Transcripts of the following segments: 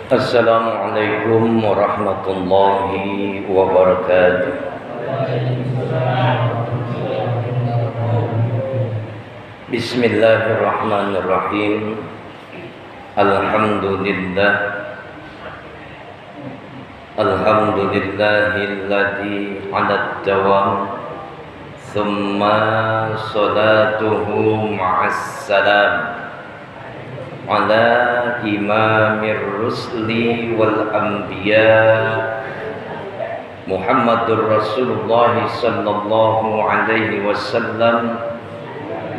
Assalamualaikum warahmatullahi wabarakatuh. Bismillahirrahmanirrahim. Alhamdulillah. Alhamdulillahilladzi 'ala dawam. Thumma salatuhu ma'as salam ala imamir rusli wal anbiya Muhammadur Rasulullah sallallahu alaihi wasallam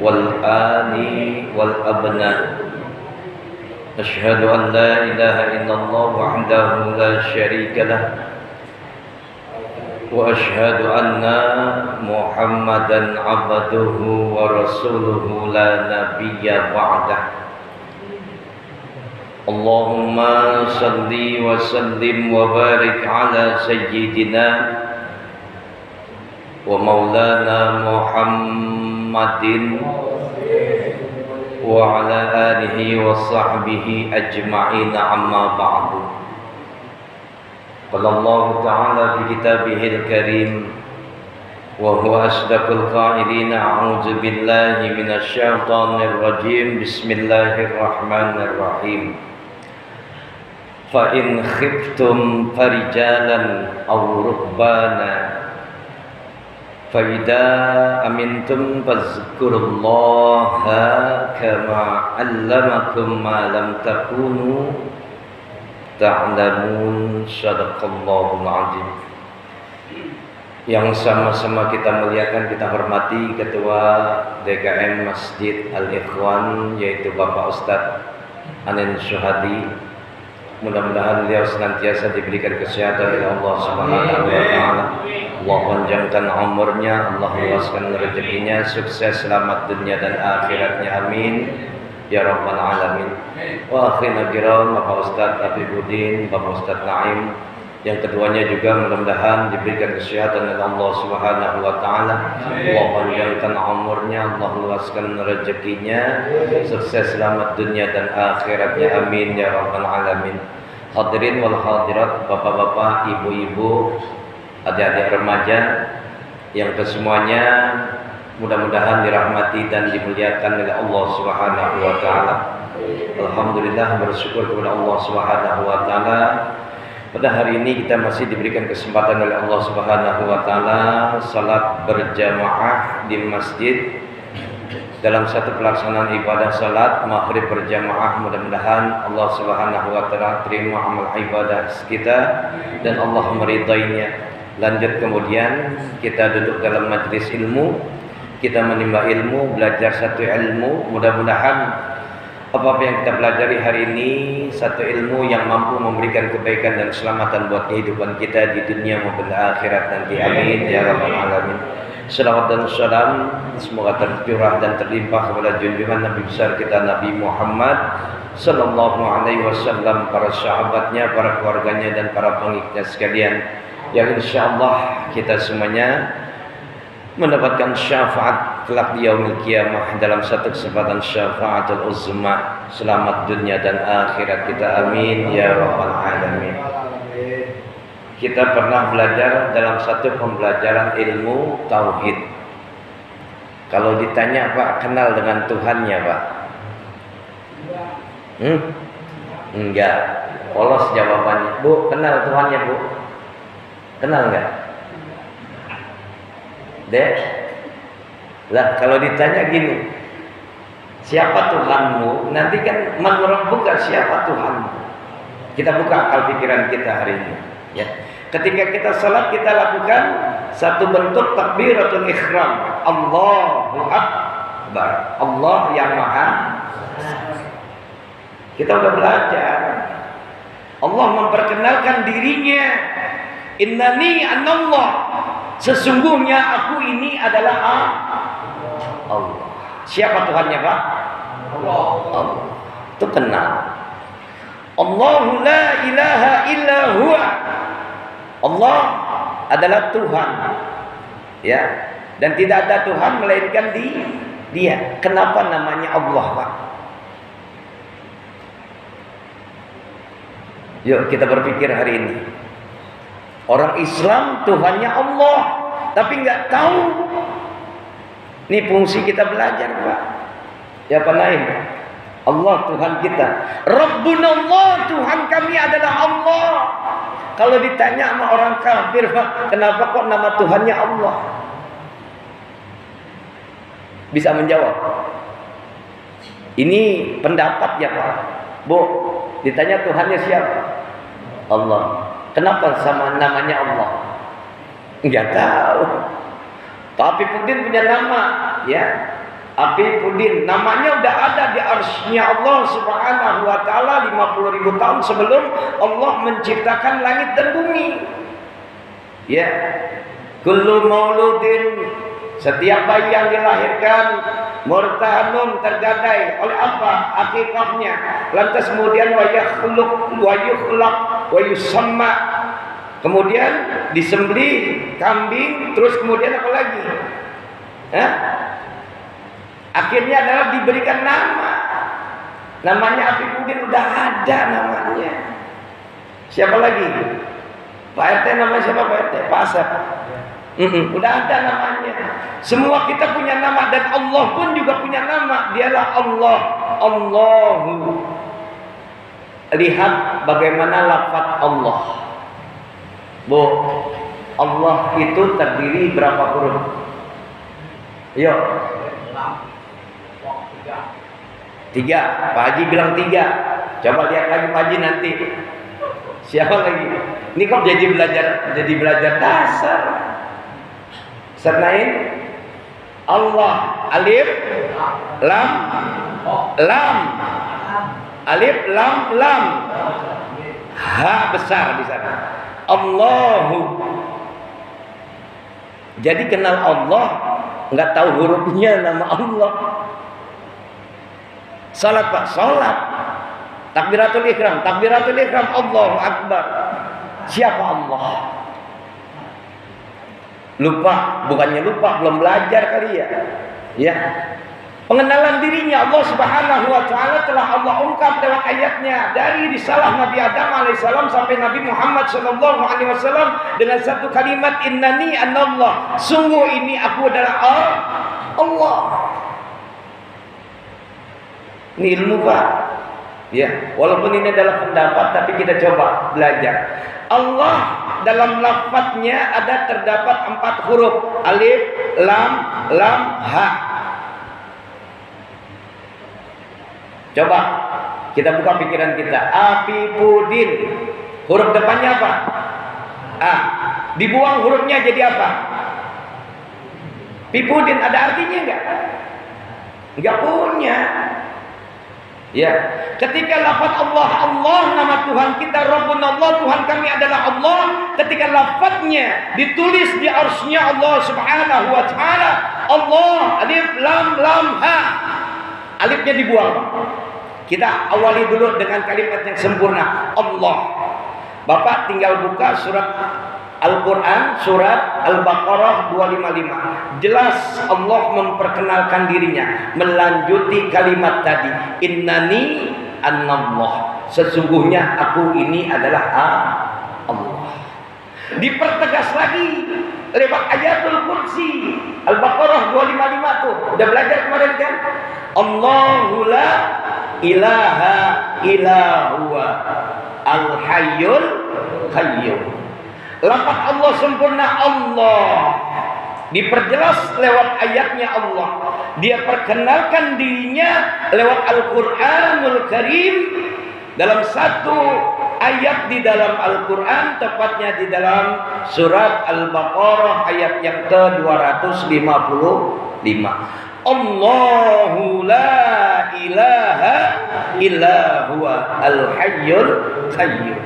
wal ali wal abna. Asyhadu an la ilaha illallah wahdahu la syarika lah wa asyhadu anna Muhammadan abduhu wa rasuluhu la nabiyya ba'dah. Allahumma salli wa sallim wa barik ala sayyidina wa maulana Muhammadin wa ala alihi wa sahbihi ajma'in, amma ba'du. Qala Allah ta'ala fi kitabihil karim wa huwa asdaqul qailina, a'udzu billahi minasy syaithanir rajim. Bismillahirrahmanirrahim. Fa in khiftum farijalan aw rukbana fa idza amintum fazkurullaha kama 'allamakum ma lam takunu ta'lamun. Shadaqallahul 'azim. Yang sama-sama kita muliakan, kita hormati Ketua DKM Masjid Al-Ikhwan, yaitu Bapak Ustadz Anin Syuhadi. Mudah-mudahan beliau senantiasa diberikan kesehatan oleh Allah Subhanahu wa taala. Allah panjangkan umurnya, Allah luaskan rezekinya, sukses selamat dunia dan akhiratnya, amin ya rabbal alamin. Wa akhirna kiram Bapak Ustadz Afifuddin, Bapak Ustadz Naim, yang keduanya juga mudah-mudahan diberikan kesehatan oleh Allah Subhanahu wa taala. Allah panjangkan umurnya, Allah luaskan rezekinya, sukses selamat dunia dan akhiratnya, amin ya rabbal alamin. Hadirin wal hadirat, bapak-bapak, ibu-ibu, adik-adik remaja yang kesemuanya mudah-mudahan dirahmati dan dimuliakan oleh Allah Subhanahu wa taala. Alhamdulillah, bersyukur kepada Allah Subhanahu wa taala. Pada hari ini kita masih diberikan kesempatan oleh Allah Subhanahu wa taala salat berjamaah di masjid dalam satu pelaksanaan ibadah salat maghrib berjamaah. Mudah-mudahan Allah Subhanahu wa taala terima amal ibadah kita dan Allah meridainya. Lanjut kemudian kita duduk dalam majlis ilmu, kita menimba ilmu, belajar satu ilmu. Mudah-mudahan apa yang kita pelajari hari ini satu ilmu yang mampu memberikan kebaikan dan keselamatan buat kehidupan kita di dunia maupun di akhirat nanti, amin ya rabbal alamin. Salawat dan salam semoga tercurah dan terlimpah kepada junjungan Nabi besar kita Nabi Muhammad sallallahu alaihi wasallam, para sahabatnya, para keluarganya dan para pengikutnya sekalian, yang insyaallah kita semuanya mendapatkan syafaat kelak di yaumil qiyamah dalam satu kesempatan syafaatul uzma, selamat dunia dan akhirat kita, amin ya rabbal alamin. Kita pernah belajar dalam satu pembelajaran ilmu tauhid. Kalau ditanya, Pak, kenal dengan Tuhannya, Pak? Enggak. Polos jawabannya. Bu, kenal Tuhannya, Bu? Kenal enggak? Dek? Lah, kalau ditanya gini, siapa Tuhanmu? Nanti kan menurut bukan siapa Tuhanmu. Kita buka akal pikiran kita hari ini, ya. Ketika kita salat, kita lakukan satu bentuk takbiratul ihram. Allahu Akbar. Allah yang Maha. Kita sudah belajar. Allah memperkenalkan dirinya. Innani anallah. Sesungguhnya aku ini adalah Allah. Siapa Tuhannya, Pak? Allah. Itu kenal. Allahu la ilaha illa huwa. Allah adalah Tuhan, ya, dan tidak ada Tuhan melainkan Dia. Kenapa namanya Allah, Pak? Yuk kita berpikir hari ini. Orang Islam Tuhannya Allah, tapi nggak tahu. Ini fungsi kita belajar, Pak. Ya Pak Naim. Allah Tuhan kita. Rabbuna Allah, Tuhan kami adalah Allah. Kalau ditanya sama orang kafir, Pak, kenapa kok nama Tuhannya Allah? Bisa menjawab. Ini pendapat ya Pak. Bu, ditanya Tuhannya siapa? Allah. Kenapa sama namanya Allah? Enggak tahu. Pak Apifuddin punya nama, ya. Apifuddin, namanya udah ada di arsy-Nya Allah Subhanahu wa taala 50.000 tahun sebelum Allah menciptakan langit dan bumi. Ya. Kullu mauludin, setiap bayi yang dilahirkan murtahanun, tergadai oleh apa? Akikahnya. Lantas kemudian wa yakhluq wa yukhlaq wa yusamma. Kemudian disembelih kambing, terus kemudian apa lagi? Akhirnya adalah diberikan nama. Namanya Apifuddin, udah ada namanya. Siapa lagi? Pak RT namanya siapa Pak RT? Pak Asep. Udah ada namanya. Semua kita punya nama, dan Allah pun juga punya nama. Dialah Allah. Allahu. Lihat bagaimana lafaz Allah. Bu, Allah itu terdiri berapa huruf? Yuk. 3. Pak Haji bilang 3. Coba lihat lagi Pak Haji nanti. Siapa lagi? Ini kok jadi belajar dasar. Sernain Allah. Alif lam lam. Alif lam lam. Ha besar di sana. Allahu. Jadi kenal Allah, nggak tahu hurufnya nama Allah. Salat Pak, salat. Takbiratul ihram, Allahu Akbar. Siapa Allah? Lupa, bukannya lupa, belum belajar kali ya. Ya. Pengenalan dirinya Allah Subhanahu wa taala telah Allah ungkap lewat ayatnya dari risalah Nabi Adam alaihissalam sampai Nabi Muhammad sallallahu alaihi wasallam dengan satu kalimat innani anallah. Sungguh ini aku adalah Allah. Ini ilmu Pak. Ya, walaupun ini adalah pendapat tapi kita coba belajar. Allah dalam lafadznya ada terdapat 4 huruf. Alif, lam, ha. Coba kita buka pikiran kita. Apifuddin. Huruf depannya apa? A. Dibuang hurufnya jadi apa? Pifuddin ada artinya enggak? Enggak punya. Ya, ketika lafaz Allah, nama Tuhan kita Rabbuna Allah, Tuhan kami adalah Allah. Ketika lafaznya ditulis di arsy-Nya Allah Subhanahu wa taala, Allah, alif lam ha. Alifnya dibuang. Kita awali dulu dengan kalimat yang sempurna, Allah. Bapak tinggal buka surat Al-Quran, surat Al-Baqarah 255. Jelas Allah memperkenalkan dirinya, melanjuti kalimat tadi, innani anallah. Sesungguhnya aku ini adalah Allah. Dipertegas lagi lewat ayatul kursi Al-Baqarah 255 tuh. Udah belajar kemarin kan? Allahu la ilaha illa huwa al-hayyul qayyum. Lafaz Allah sempurna Allah. Diperjelas lewat ayatnya Allah. Dia perkenalkan dirinya lewat Al-Quranul Karim. Dalam satu ayat di dalam Al-Quran, tepatnya di dalam surat Al-Baqarah ayat yang ke-255. Allahu la ilaha illa huwa al-hayyul qayyum.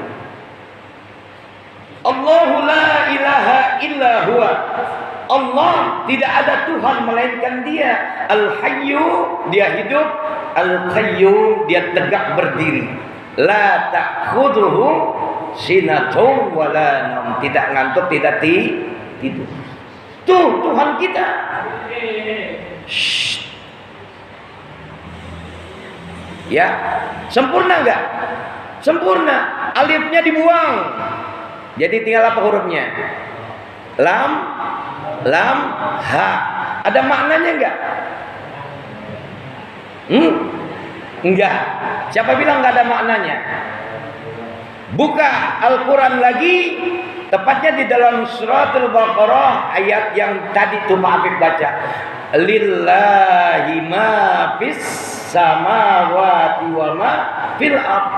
Allahu la ilaha illa huwa. Allah, tidak ada Tuhan melainkan Dia. Al-Hayyu, Dia hidup. Al-Qayyum, Dia tegak berdiri. La ta'khudhuhu sinatun wa la naum. Tidak ngantuk, tidak tidur. Tuh Tuhan kita. Shh. Ya, sempurna enggak? Sempurna. alifnya dibuang. Jadi tinggal apa hurufnya? Lam, lam, ha. Ada maknanya enggak? Enggak. Siapa bilang enggak ada maknanya? Buka Al-Quran lagi, tepatnya di dalam suratul Baqarah ayat yang tadi tuh Pak Afif baca. Lillahi ma fis samawati wa ma fil ardh.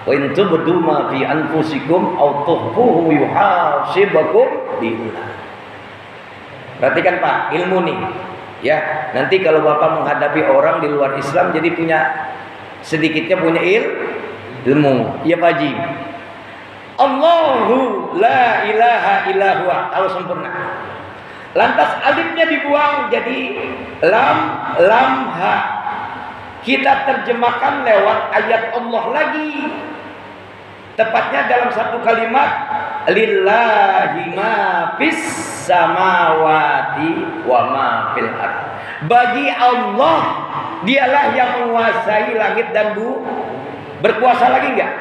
Wa in tubdu ma fi anfusikum aw tukhfuhu yuhasibukum billah. Perhatikan Pak, ilmu nih. Ya, nanti kalau Bapak menghadapi orang di luar Islam jadi punya sedikitnya punya ilmu. Ya Pak Haji. Allahu la ilaha illa huwa, kalau sempurna. Lantas alifnya dibuang jadi lam, lam, ha. Kita terjemahkan lewat ayat Allah lagi. Tepatnya dalam satu kalimat, lillahi ma fis samawati wa ma fil ardh. Bagi Allah, dialah yang menguasai langit dan bumi. Berkuasa lagi enggak?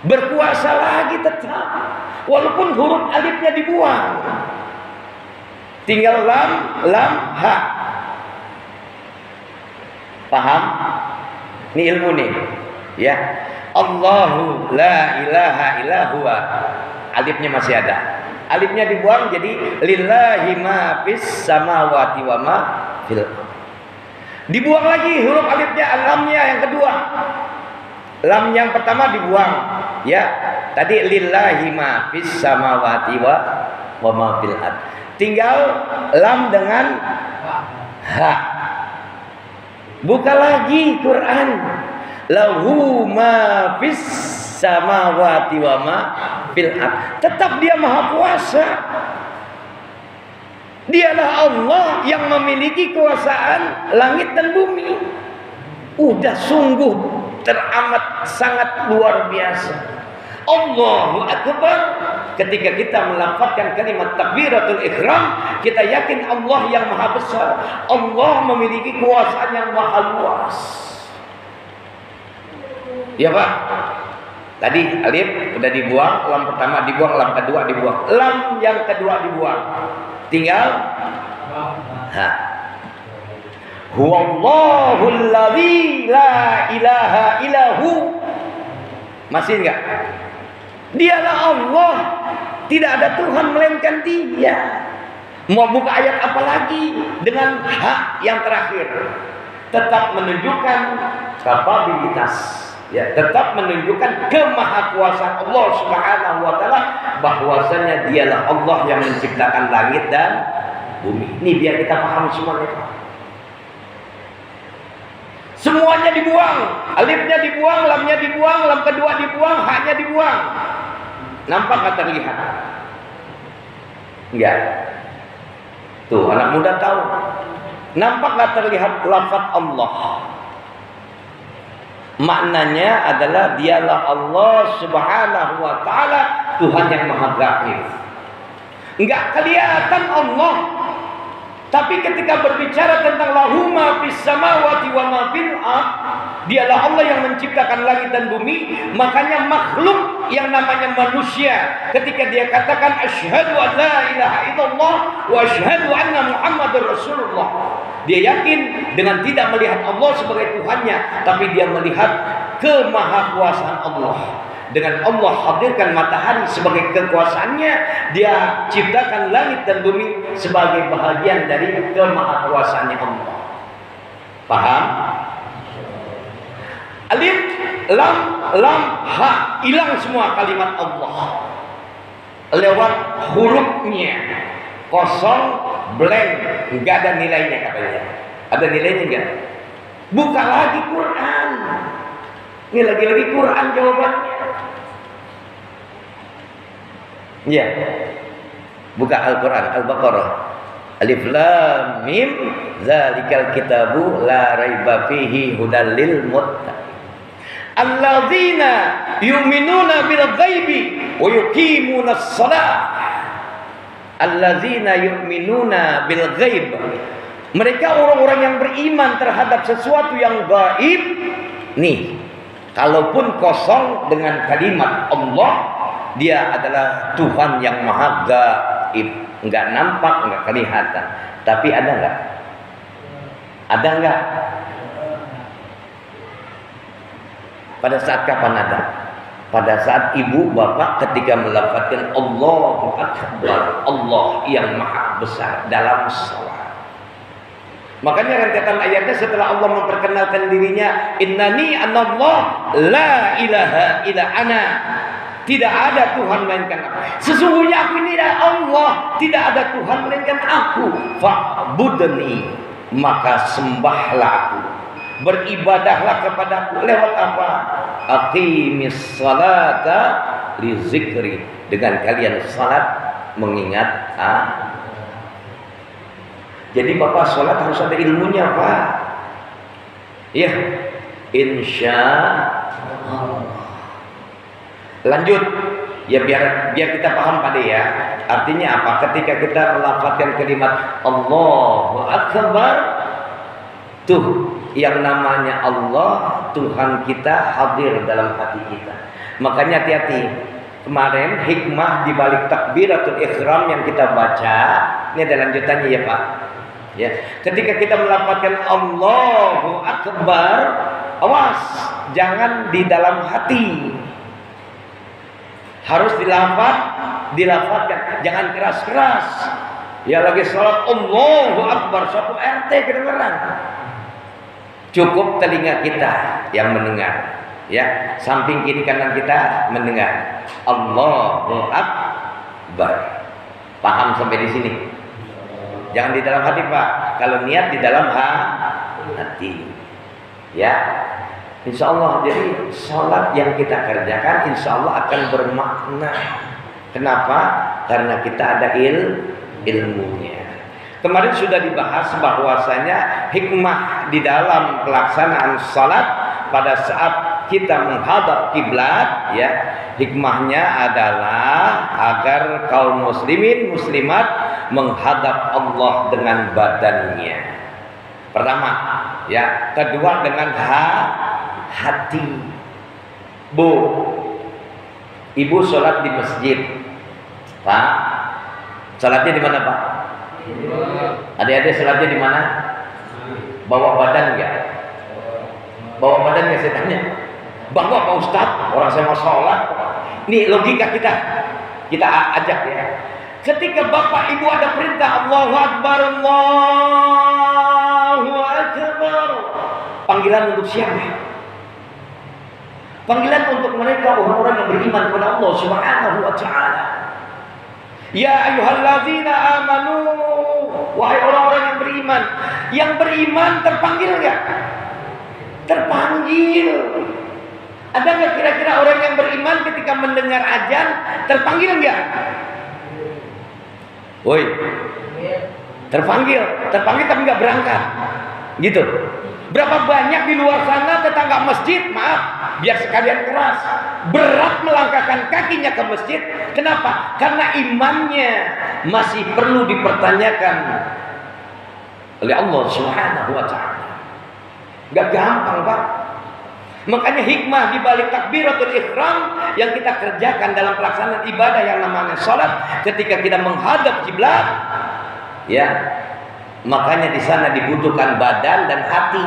Berkuasa lagi tetap. Walaupun huruf alifnya dibuang. Tinggal lam, lam, ha. Paham? Ini ilmu nih. Ya. Allahu la ilaha illa huwa. Alifnya masih ada. Alifnya dibuang jadi lillahi ma fis samawati wa ma fil ardh. Dibuang lagi huruf alifnya, lamnya yang kedua. Lam yang pertama dibuang. Ya. Tadi lillahi ma fis samawati wa ma fil ardh. Tinggal lam dengan ha. Buka lagi Quran. Lahu ma fis samawati wa ma fil ardh. Tetap dia maha kuasa. Dialah Allah yang memiliki kekuasaan langit dan bumi. Udah sungguh teramat sangat luar biasa. Allahu Akbar. Ketika kita melafazkan kalimat takbiratul ihram, kita yakin Allah yang maha besar. Allah memiliki kekuasaan yang maha luas. Ya Pak. Tadi alif sudah dibuang, lam pertama dibuang, lam kedua dibuang, lam yang kedua dibuang. Tinggal ha. Huwallahul ladzi la ilaha illahu. Masih enggak? Dialah Allah, tidak ada Tuhan melainkan Dia. Mau buka ayat apa lagi dengan hak yang terakhir? Tetap menunjukkan kapabilitas, ya, tetap menunjukkan kemahakuasaan Allah Subhanahu wa taala, bahwasanya Dialah Allah yang menciptakan langit dan bumi. Ini biar kita paham semuanya. Semuanya dibuang, alifnya dibuang, lamnya dibuang, lam kedua dibuang, haknya dibuang. Nampak nggak terlihat? Enggak. Tuh anak muda tahu. Nampak nggak terlihat lafaz Allah? Maknanya adalah Dialah Allah Subhanahu wa taala, Tuhan yang maha gaib. Enggak kelihatan Allah. Tapi ketika berbicara tentang lahu ma fis samawati wa ma fil ardh, Dialah Allah yang menciptakan langit dan bumi. Makanya makhluk yang namanya manusia, ketika dia katakan asyhadu an la ilaha illallah wa asyhadu anna muhammadar rasulullah, dia yakin dengan tidak melihat Allah sebagai Tuhannya, tapi dia melihat kemahakuasaan Allah. Dengan Allah hadirkan matahari sebagai kekuasaannya, Dia ciptakan langit dan bumi sebagai bahagian dari kemahakuasaannya Allah. Paham? Alif, lam, lam, ha, hilang semua kalimat Allah lewat hurufnya, kosong, blank, nggak ada nilainya katanya. Ada nilainya nggak? Buka lagi Quran. Ini lagi-lagi Quran jawabannya. Ya, buka Al-Quran, Al-Baqarah. Alif lam mim, zalikal kitabu la raiba fihi hudal lil muttaqin. Alladzina yu'minuna bil ghaibi wa yuqimunas shalah. Alladzina yu'minuna bil ghaib. Mereka orang-orang yang beriman terhadap sesuatu yang gaib. Nih, Kalaupun kosong dengan kalimat Allah, dia adalah Tuhan yang maha gaib, nggak nampak, nggak kelihatan. Tapi ada nggak? Ada nggak? Pada saat kapan ada? Pada saat ibu bapak ketika melafazkan Allahu Akbar, Allah yang maha besar dalam salat. Makanya rentetan ayatnya setelah Allah memperkenalkan dirinya, innani anallah la ilaha illa ana. Tidak ada Tuhan melainkan aku. Sesungguhnya aku ini adalah Allah, tidak ada Tuhan melainkan aku. Fa'budni, maka sembahlah aku. Beribadahlah kepadaku. Lewat apa? Aqimis salata li zikri. Dengan kalian salat mengingat aku. Jadi bapak sholat harus ada ilmunya pak. Iya, insya Allah. Lanjut, ya biar kita paham Pak De ya. Artinya apa? Ketika kita melafazkan kalimat Allahu Akbar, tuh yang namanya Allah, Tuhan kita hadir dalam hati kita. Makanya hati-hati. Kemarin hikmah di balik takbiratul ihram yang kita baca, ini ada lanjutannya ya Pak. Ya, ketika kita melafazkan Allahu Akbar, awas jangan di dalam hati. Harus dilafazkan, jangan keras-keras. Ya lagi sholat Allahu Akbar, satu RT kedengeran. Cukup telinga kita yang mendengar. Ya, samping kiri kanan kita mendengar Allahu Akbar. Paham sampai di sini? Jangan di dalam hati Pak. Kalau niat di dalam hati. Ya, insya Allah. Jadi sholat yang kita kerjakan insya Allah akan bermakna. Kenapa? Karena kita ada ilmunya. Kemarin sudah dibahas bahwasanya hikmah di dalam pelaksanaan sholat pada saat kita menghadap kiblat, ya, hikmahnya adalah agar kaum muslimin muslimat menghadap Allah dengan badannya. Pertama, ya, kedua dengan hati. Bu, ibu sholat di masjid, Pak. Sholatnya di mana Pak? Adik-adik sholatnya di mana? Bawa badan nggak? Bawa badan nggak saya tanya? Bahwa Pak Ustadz, orang saya mau sholat. Nih logika kita ajak ya. Ketika bapak ibu ada perintah Allahu Akbar, Allahu Akbar, panggilan untuk siapa? Panggilan untuk mereka orang-orang yang beriman kepada Allah Subhanahu wa Ta'ala. Ya ayyuhalladzina amanu, wahai orang-orang yang beriman. Yang beriman terpanggil enggak? Terpanggil. Ada nggak kira-kira orang yang beriman ketika mendengar azan terpanggil enggak? Woi, terpanggil tapi nggak berangkat, gitu. Berapa banyak di luar sana tetangga masjid, maaf, biar sekalian keras, berat melangkahkan kakinya ke masjid. Kenapa? Karena imannya masih perlu dipertanyakan oleh Allah Subhanahu wa Ta'ala. Gak gampang Pak. Makanya hikmah di balik takbiratul ihram yang kita kerjakan dalam pelaksanaan ibadah yang namanya sholat, ketika kita menghadap kiblat, ya, makanya di sana dibutuhkan badan dan hati.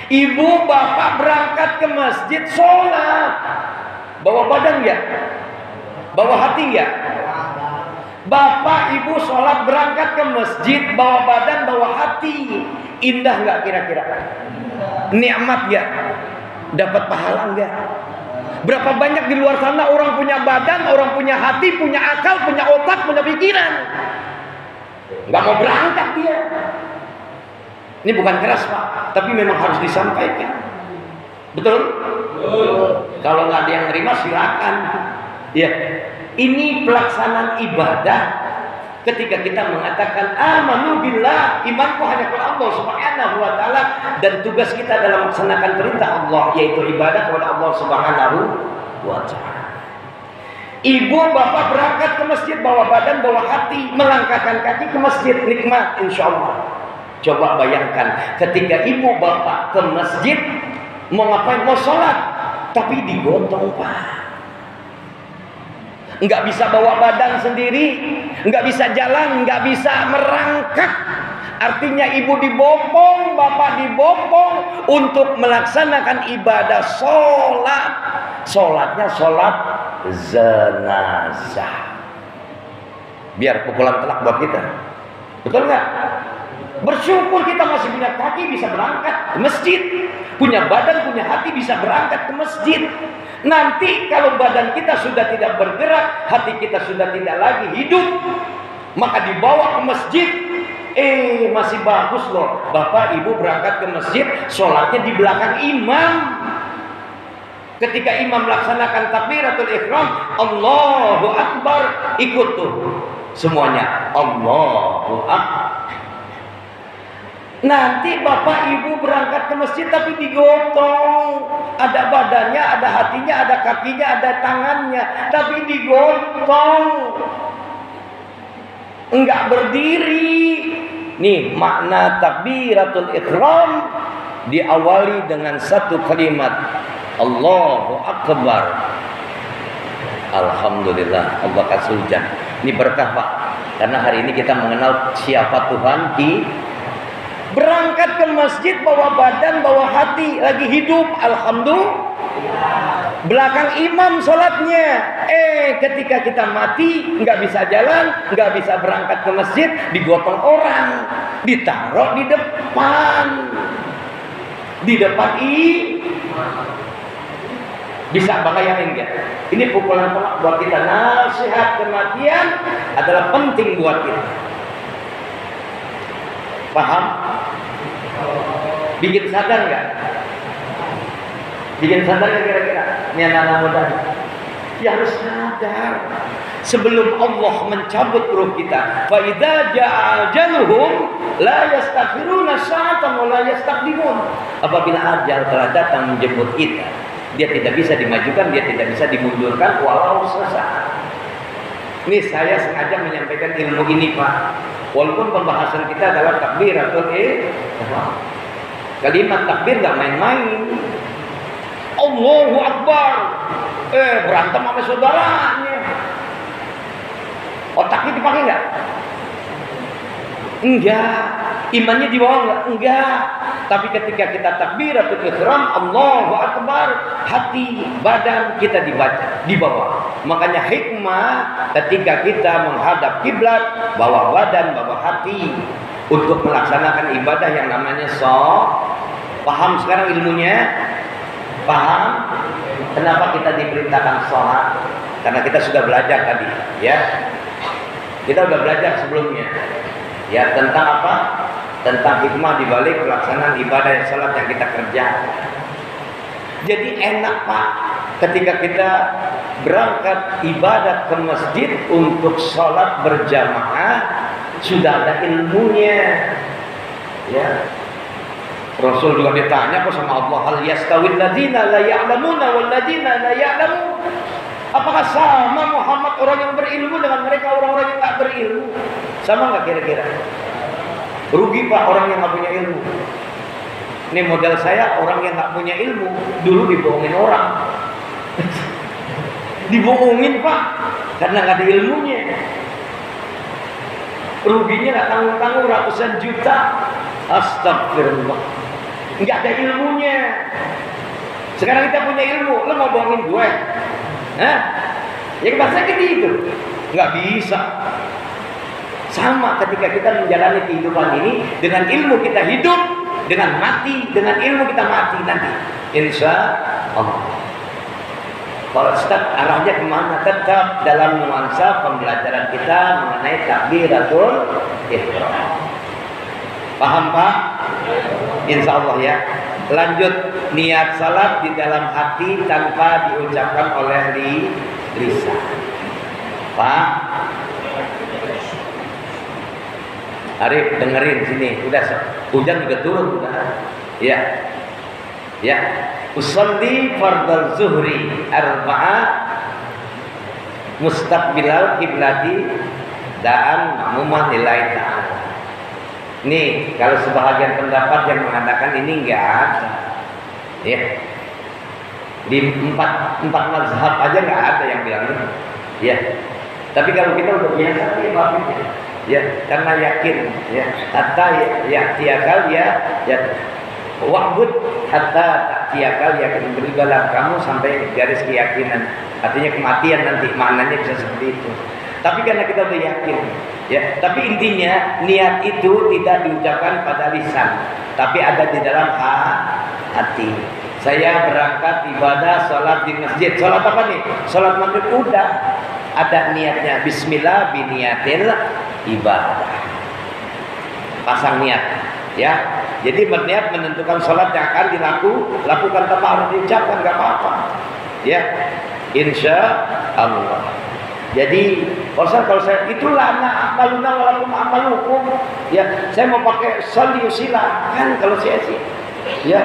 Ibu bapak berangkat ke masjid sholat, bawa badan nggak? Bawa hati nggak? Bapak ibu sholat berangkat ke masjid, bawa badan, bawa hati. Indah nggak kira-kira? Nikmat nggak? Dapat pahala enggak? Berapa banyak di luar sana orang punya badan, orang punya hati, punya akal, punya otak, punya pikiran, nggak mau berangkat dia. Ini bukan keras Pak, tapi memang harus disampaikan. Betul? Kalau nggak ada yang terima silakan. Ya, ini pelaksanaan ibadah. Ketika kita mengatakan amanu billah, imanku hanya kepada Allah Subhanahu wa Ta'ala, dan tugas kita dalam melaksanakan perintah Allah yaitu ibadah kepada Allah Subhanahu wa Ta'ala. Ibu bapak berangkat ke masjid bawa badan, bawa hati, melangkahkan kaki ke masjid, nikmat insya Allah. Coba bayangkan ketika ibu bapak ke masjid Mau ngapain? Mau sholat, tapi digotong Pak. Nggak bisa bawa badan sendiri, nggak bisa jalan, nggak bisa merangkak. Artinya ibu dibopong, bapak dibopong untuk melaksanakan ibadah sholat. Sholatnya sholat jenazah. Biar pukulan telak buat kita. Betul nggak? Bersyukur kita masih punya kaki bisa berangkat ke masjid, punya badan, punya hati bisa berangkat ke masjid. Nanti kalau badan kita sudah tidak bergerak, hati kita sudah tidak lagi hidup, maka dibawa ke masjid. Masih bagus loh, bapak ibu berangkat ke masjid, sholatnya di belakang imam. Ketika imam melaksanakan takbiratul ihram, Allahu Akbar, ikut tuh semuanya, Allahu Akbar. Nanti bapak ibu berangkat ke masjid tapi digotong. Ada badannya, ada hatinya, ada kakinya, ada tangannya, tapi digotong. Enggak berdiri. Nih makna takbiratul ihram diawali dengan satu kalimat, Allahu Akbar. Alhamdulillah, Allah kasih hujan. Ini berkah Pak, karena hari ini kita mengenal siapa Tuhan. Berangkat ke masjid bawa badan, bawa hati, lagi hidup, alhamdulillah. Belakang imam sholatnya. Ketika kita mati, nggak bisa jalan, nggak bisa berangkat ke masjid, digotong orang, ditaruh di depan, bisa bayangin nggak? Ini pukulan telak buat kita. Nasihat kematian adalah penting buat kita. Paham? Bikin sadar nggak? Bikin sadar nggak kira-kira? Ini anak-anak muda. Ya harus sadar. Sebelum Allah mencabut ruh kita, fa idza ja'a ajaluhum la yastaghfiruna sa'atan wa la yastaqdimun. Apabila ajal telah datang menjemput kita, dia tidak bisa dimajukan, dia tidak bisa dimundurkan walau sesaat. Ini saya sengaja menyampaikan ilmu ini Pak. Walaupun pembahasan kita adalah takbiratul ihram. Kalimat takbir gak main-main. Allahu Akbar. Berantem sama saudaranya. Otaknya dipakai nggak? Enggak. Imannya dibawa nggak? Enggak. Tapi ketika kita takbiratul ihram, Allahu Akbar, hati, badan kita dibawa. Makanya hikmah ketika kita menghadap kiblat, bawa badan, bawa hati untuk melaksanakan ibadah yang namanya sholat. Paham sekarang ilmunya? Paham? Kenapa kita diperintahkan sholat? Karena kita sudah belajar tadi, ya. Kita sudah belajar sebelumnya, ya, tentang apa? Tentang hikmah dibalik pelaksanaan ibadah sholat yang kita kerjakan. Jadi enak Pak, ketika kita berangkat ibadah ke masjid untuk sholat berjamaah, sudah ada ilmunya, ya. Rasul juga ditanya kok sama Allah, hal yastawil ladina la ya'lamuna wal ladina la ya'lamun. Apakah sama Muhammad orang yang berilmu dengan mereka orang-orang yang tak berilmu? Sama nggak kira-kira? Rugi Pak orang yang nggak punya ilmu. Ini modal saya, orang yang nggak punya ilmu dulu dibohongin orang. Dibohongin Pak, karena nggak ada ilmunya. Ruginya nggak tanggung-tanggung ratusan juta. Astagfirullah. Nggak ada ilmunya. Sekarang kita punya ilmu, lo mau bohongin gue? Hah? Ya bahasa gitu. Nggak bisa. Sama ketika kita menjalani kehidupan ini, dengan ilmu kita hidup, dengan mati, dengan ilmu kita mati nanti. Insya Allah. Kalau Ustaz arahnya kemana? Tetap dalam nuansa pembelajaran kita mengenai takbiratul ihram. Paham Pak? Insya Allah ya. Lanjut, niat salat di dalam hati tanpa diucapkan oleh lisan. Pak Arif dengerin sini, udah hujan juga turun udah. Ya. Ya. Usolli fardal zuhri arba'a mustaqbilal kiblati da'an ma'muman lillahi ta'ala. Nih, kalau sebahagian pendapat yang mengatakan ini enggak ada. Ya. Di empat mazhab aja nggak ada yang bilang ini. Ya. Tapi kalau kita udah biasa ya babnya. Ya, karena yakin ya. Hatta ya tiakal ya wa'bud hatta tiakal ya, beribadah kamu sampai garis keyakinan. Artinya kematian nanti, maknanya bisa seperti itu. Tapi karena kita udah yakin ya, tapi intinya niat itu tidak diucapkan pada lisan, tapi ada di dalam hati. Saya berangkat ibadah sholat di masjid. Sholat apa nih? Sholat maghrib udah ada niatnya. Bismillah biniyatil ibadah. Pasang niat, ya. Jadi berniat menentukan sholat yang akan dilakukan tanpa harus diucapkan, nggak apa-apa. Ya, insya Allah. Jadi kalau saya itulah amaluna walakum amalukum. Ya, saya mau pakai sholli silakan kalau saya sih. Ya.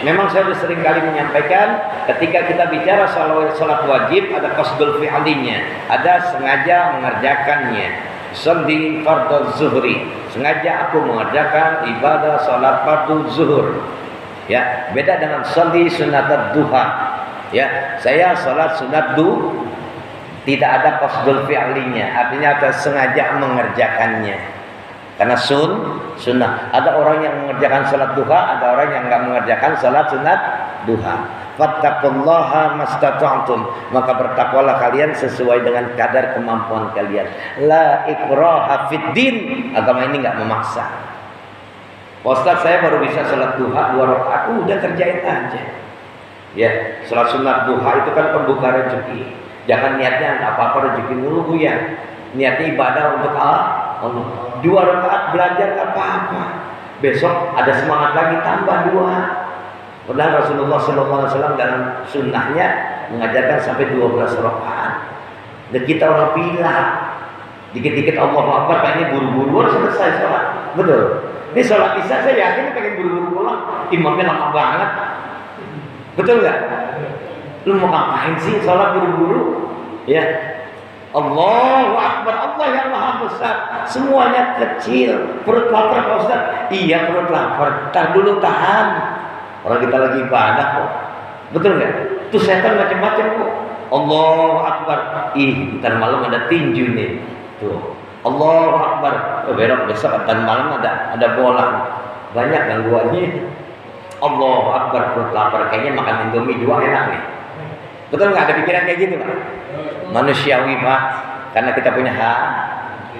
Memang saya sudah sering kali menyampaikan ketika kita bicara sholat wajib ada qasdul fi'linya, ada sengaja mengerjakannya. Sholli fardhu zuhri, sengaja aku mengerjakan ibadah sholat fardu zuhur. Ya, beda dengan sholli sunat duha. Ya, saya sholat sunat tidak ada qasdul fi'linya, artinya ada sengaja mengerjakannya. Karena sunnah. Ada orang yang mengerjakan salat duha, ada orang yang enggak mengerjakan salat sunat duha. Fattaqullaha mastata'tum, maka bertakwalah kalian sesuai dengan kadar kemampuan kalian. La ikraha fid din, agama ini enggak memaksa. Ustaz, saya baru bisa salat duha 2 rakaat, udah kerjain aja. Ya, salat sunat duha itu kan pembuka rezeki. Jangan niatnya apa-apa rezeki dulu ya. Niatnya ibadah untuk Allah. 2 rakaat belajar apa-apa. Besok ada semangat lagi tambah 2. Padahal Rasulullah SAW dalam sunnahnya mengajarkan sampai 12 rakaat. Dan kita orang pilah. Dikit-dikit Allahu Akbar kayaknya buru-buru selesai sholat. Betul. Ini sholat isya saya yakin pengen buru-buru pulang. Imamnya lama banget. Betul nggak? Lu mau ngapain sih sholat buru-buru? Ya. Allahu Akbar, Allah yang maha besar, semuanya kecil. Perut lapar Pak Ustaz? Iya perut lapar, tar dulu tahan. Orang kita lagi ibadah kok. Betul nggak? Tuh setan macam-macam kok. Allahu Akbar, ntar malam ada tinju nih. Tuh, Allahu Akbar. Besok ntar malam ada bola. Banyak gangguannya. Allahu Akbar, perut lapar, kayaknya makan Indomie 2 enak nih. Betul nggak? Ada pikiran kayak gitu Pak? Manusiawi Pak, karena kita punya hati.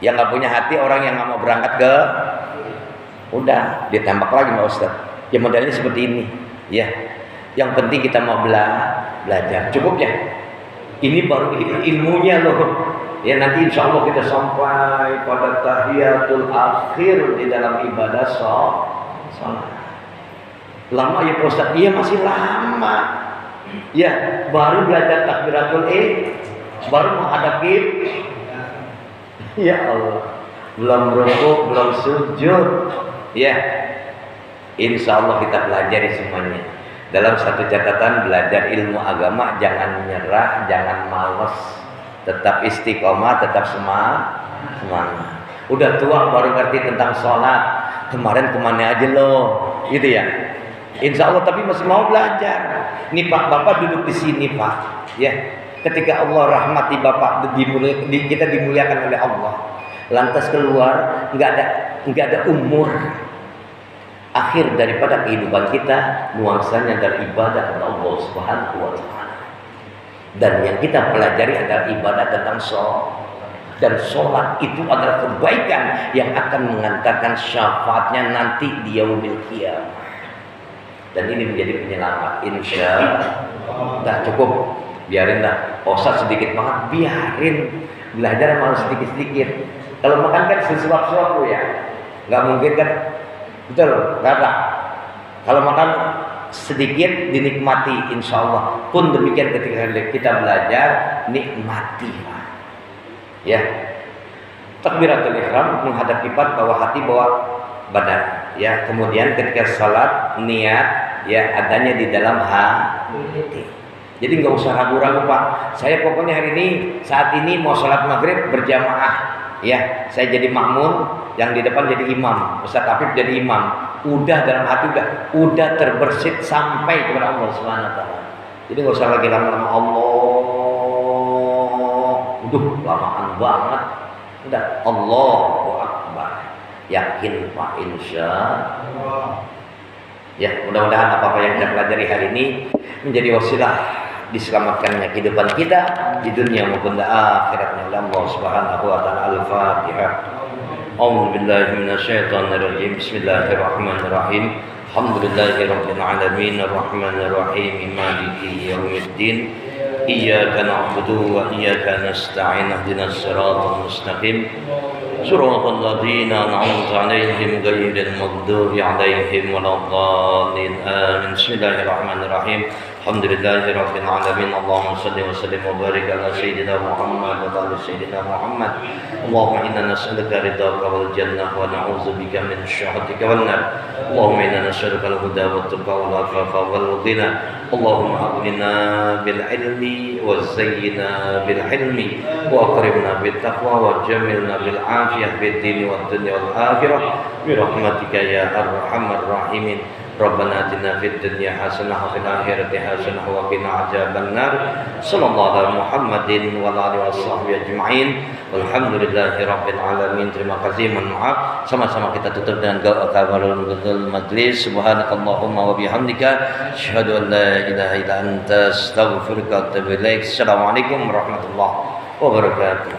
Yang nggak punya hati orang yang nggak mau berangkat udah ditembak lagi Pak Ustaz. Ya modelnya seperti ini. Ya, yang penting kita mau belajar. Cukup ya. Ini baru ilmunya loh. Ya nanti insya Allah kita sampai pada tahiyatul akhir di dalam ibadah sholat. Lama ya Pak Ustaz? Iya masih lama. Ya, baru belajar takbiratul baru menghadapi. Ya Allah, belum rukuk, belum sujud. Ya, insya Allah kita pelajari semuanya. Dalam satu catatan belajar ilmu agama, jangan menyerah, jangan malas, tetap istiqomah, tetap semangat. Udah tua baru ngerti tentang sholat. Kemarin kemana aja loh, gitu ya. Insya Allah tapi masih mau belajar. Nih Pak, Bapak duduk di sini Pak. Ya, ketika Allah rahmati Bapak, kita dimuliakan oleh Allah. Lantas keluar, nggak ada umur akhir daripada kehidupan kita, nuansanya dari ibadah kepada Allah Subhanahu wa Ta'ala. Dan yang kita pelajari adalah ibadah tentang sholat. Dan sholat itu adalah kebaikan yang akan mengantarkan syafaatnya nanti di yaumil qiyamah. Dan ini menjadi penyelamat insya Allah. Dah cukup, biarin dah. Ustaz sedikit banget, biarin. Belajar malah sedikit-sedikit. Kalau makan kan sesuap-suap ya, nggak mungkin kan. Betul, nggak ada. Kalau makan sedikit dinikmati insya Allah. Pun demikian ketika kita belajar, nikmati. Ya, takbiratul ihram menghadap kiblat, bawa hati, bawa badan. Ya, kemudian ketika salat niat ya adanya di dalam hati. Jadi nggak usah ragu-ragu Pak. Saya pokoknya hari ini saat ini mau salat maghrib berjamaah. Ya, saya jadi makmum, yang di depan jadi imam, Ustaz Afif jadi imam. Udah dalam hati udah terbersit sampai kepada Allah Subhanahu wa taala. Jadi nggak usah lagi lama-lama Allah. Lamaan banget. Udah Allahu Akbar. Yakin Pak insya Allah. Ya, mudah-mudahan apa-apa yang kita pelajari hari ini menjadi wasilah diselamatkannya kehidupan kita di dunia maupun di akhiratnya. Allah Subhanahu wa taala. Al-Fatihah. A'udzu billahi minasyaitonir rajim. Bismillahirrahmanirrahim. Alhamdulillahirabbil alamin arrahmanir rahim maliki yaumiddin. Iyyaka na'budu wa iyyaka nasta'in ihdinas siratal mustaqim. Siratal ladzina an'amta 'alaihim ghairil maghdubi 'alaihim waladdallin. Amin. Bismillahirrahmanirrahim. Alhamdulillahirabbil alamin. Allahumma shalli wa sallim wa barik ala sayyidina Muhammad wa ala sayyidina Muhammad. Allahumma inna nas'aluka ridhaka wal jannah wa na'udzubika min syahhatika wan nar. Allahumma inna nas'aluka al-huda wat tuqa wal afafa wal ghina. Allahumma aghnina bil ilmi wa zayyina bil hilmi wa akrimna bit taqwa wa jamilna bil afiyah bid din wad dunya wal akhirah bi rahmatika ya arhamar rahimin. Rabbana atina fid dunya hasanah wa fil akhirati hasanah wa qina adzabannar. Sallallahu alaihi Muhammadin wa alihi washabbihi ajmain. Walhamdulillahi rabbil alamin. Terima kasih, mohon maaf. Sama-sama kita tutup dengan kafaratul majlis. Subhanakallahumma wa bihamdika asyhadu an la ilaha illa anta astaghfiruka wa atubu ilaik. Assalamualaikum warahmatullahi wabarakatuh.